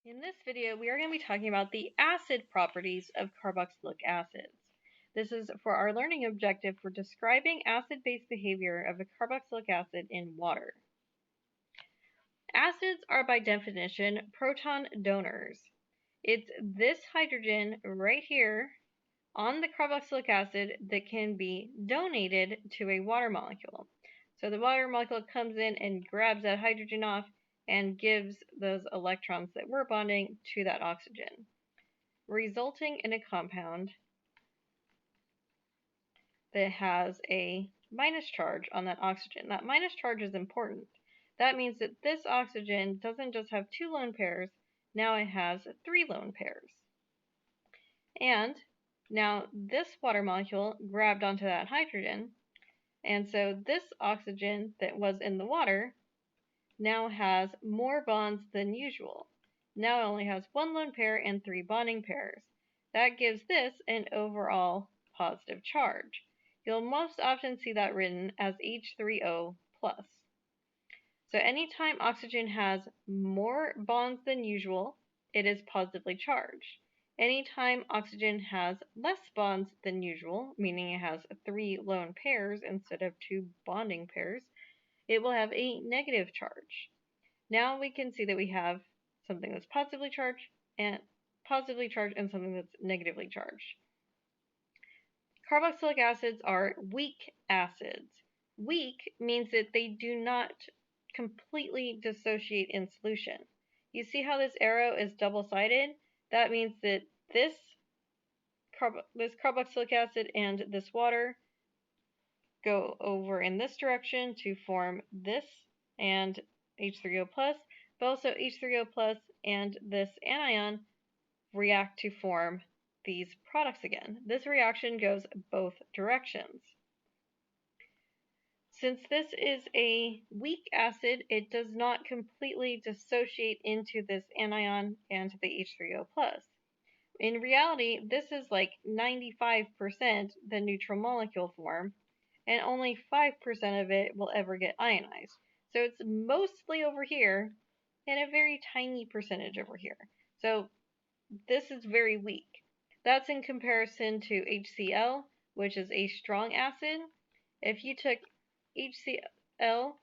In this video, we are going to be talking about the acid properties of carboxylic acids. This is for our learning objective for describing acid-base behavior of a carboxylic acid in water. Acids are by definition proton donors. It's this hydrogen right here on the carboxylic acid that can be donated to a water molecule. So the water molecule comes in and grabs that hydrogen off and gives those electrons that we're bonding to that oxygen, resulting in a compound that has a minus charge on that oxygen. That minus charge is important. That means that this oxygen doesn't just have 2 lone pairs, now it has 3 lone pairs. And now this water molecule grabbed onto that hydrogen, and so this oxygen that was in the water now has more bonds than usual. Now it only has 1 lone pair and 3 bonding pairs. That gives this an overall positive charge. You'll most often see that written as H3O+. So anytime oxygen has more bonds than usual, it is positively charged. Anytime oxygen has less bonds than usual, meaning it has 3 lone pairs instead of 2 bonding pairs, it will have a negative charge. Now we can see that we have something that's positively charged and something that's negatively charged. Carboxylic acids are weak acids. Weak means that they do not completely dissociate in solution. You see how this arrow is double-sided? That means that this carboxylic acid and this water go over in this direction to form this and H3O+, but also H3O+ and this anion react to form these products again. This reaction goes both directions. Since this is a weak acid, it does not completely dissociate into this anion and the H3O+. In reality, this is like 95% the neutral molecule form, and only 5% of it will ever get ionized. So it's mostly over here and a very tiny percentage over here. So this is very weak. That's in comparison to HCl, which is a strong acid. If you took HCl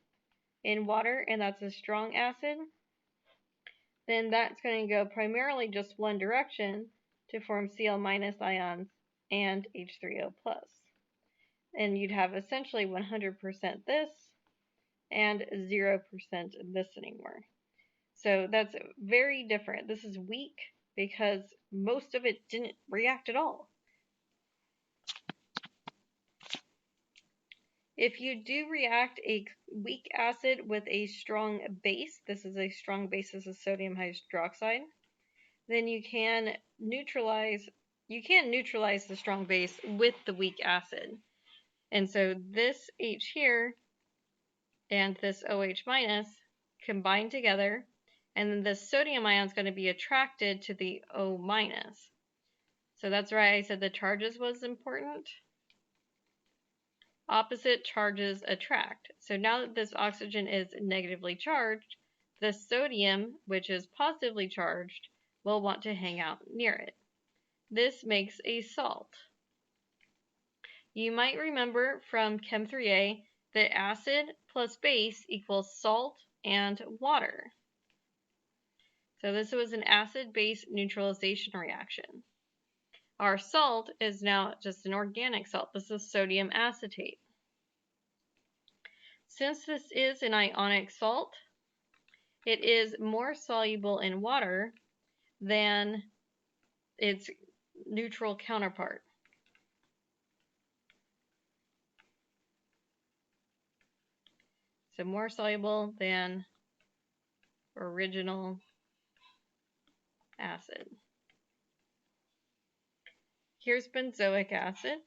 in water and that's a strong acid, then that's going to go primarily just one direction to form Cl- ions and H3O+. And you'd have essentially 100% this and 0% this anymore. So that's very different. This is weak because most of it didn't react at all. If you do react a weak acid with a strong base, this is a strong base, this is sodium hydroxide, then you can neutralize the strong base with the weak acid. And so this H here and this OH minus combine together, and then the sodium ion is going to be attracted to the O minus. So that's why I said the charges was important. Opposite charges attract. So now that this oxygen is negatively charged, the sodium, which is positively charged, will want to hang out near it. This makes a salt. You might remember from Chem 3a that acid plus base equals salt and water. So this was an acid-base neutralization reaction. Our salt is now just an organic salt. This is sodium acetate. Since this is an ionic salt, it is more soluble in water than its neutral counterpart. So more soluble than original acid. Here's benzoic acid.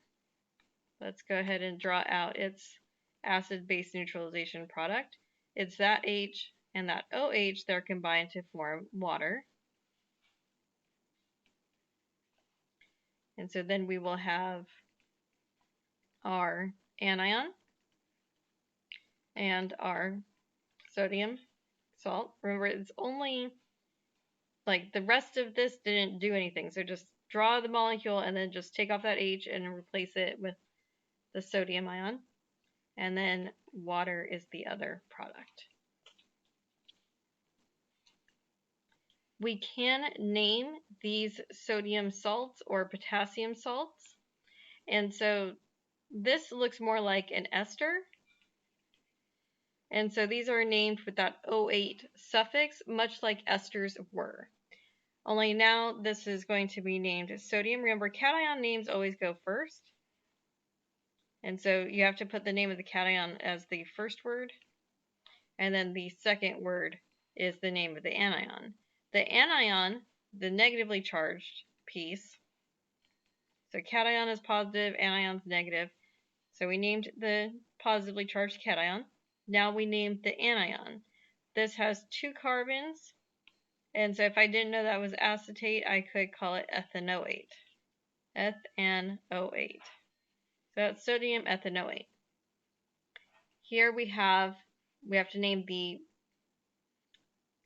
Let's go ahead and draw out its acid-base neutralization product. It's that H and that OH that are combined to form water. And so then we will have our anion and our sodium salt. Remember, it's only like the rest of this didn't do anything. So just draw the molecule and then just take off that H and replace it with the sodium ion. And then water is the other product. We can name these sodium salts or potassium salts. And so this looks more like an ester. And so these are named with that O8 suffix, much like esters were. Only now this is going to be named sodium. Remember, cation names always go first. And so you have to put the name of the cation as the first word. And then the second word is the name of the anion. The anion, the negatively charged piece. So cation is positive, anion is negative. So we named the positively charged cation. Now we named the anion. This has 2 carbons. And so if I didn't know that was acetate, I could call it ethanoate. Ethanoate. So that's sodium ethanoate. Here we have to name the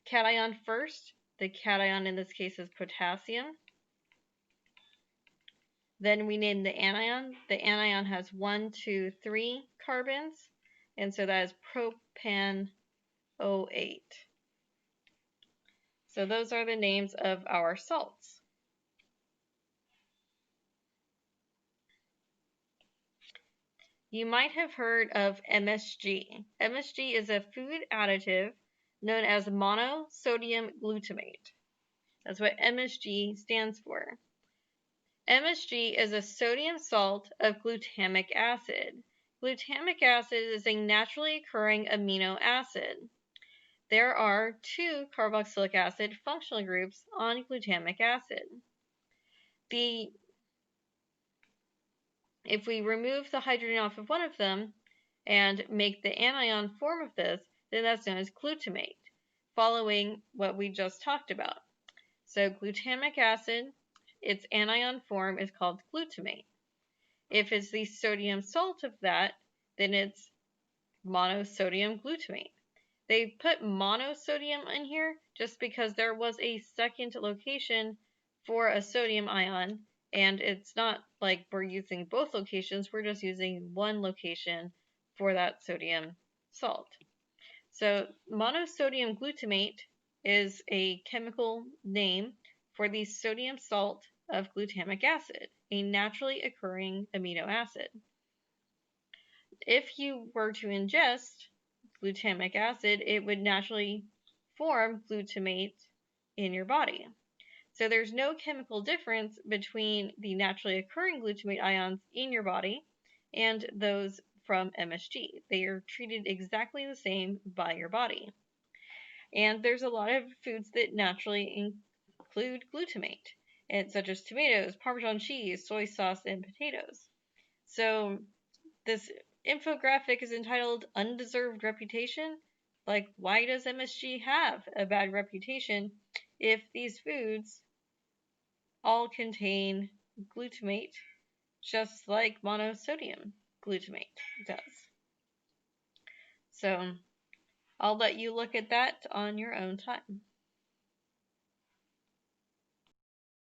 cation first. The cation in this case is potassium. Then we name the anion. The anion has 1, 2, 3 carbons. And so that is propanoate. So those are the names of our salts. You might have heard of MSG. MSG is a food additive known as monosodium glutamate. That's what MSG stands for. MSG is a sodium salt of glutamic acid. Glutamic acid is a naturally occurring amino acid. There are 2 carboxylic acid functional groups on glutamic acid. If we remove the hydrogen off of one of them and make the anion form of this, then that's known as glutamate, following what we just talked about. So glutamic acid, its anion form is called glutamate. If it's the sodium salt of that, then it's monosodium glutamate. They put monosodium in here just because there was a second location for a sodium ion, and it's not like we're using both locations, we're just using one location for that sodium salt. So monosodium glutamate is a chemical name for the sodium salt of glutamic acid, a naturally occurring amino acid. If you were to ingest glutamic acid, it would naturally form glutamate in your body. So there's no chemical difference between the naturally occurring glutamate ions in your body and those from MSG. They are treated exactly the same by your body. And there's a lot of foods that naturally include glutamate, such as tomatoes, Parmesan cheese, soy sauce, and potatoes. So this infographic is entitled Undeserved Reputation. Like, why does MSG have a bad reputation if these foods all contain glutamate, just like monosodium glutamate does? So I'll let you look at that on your own time.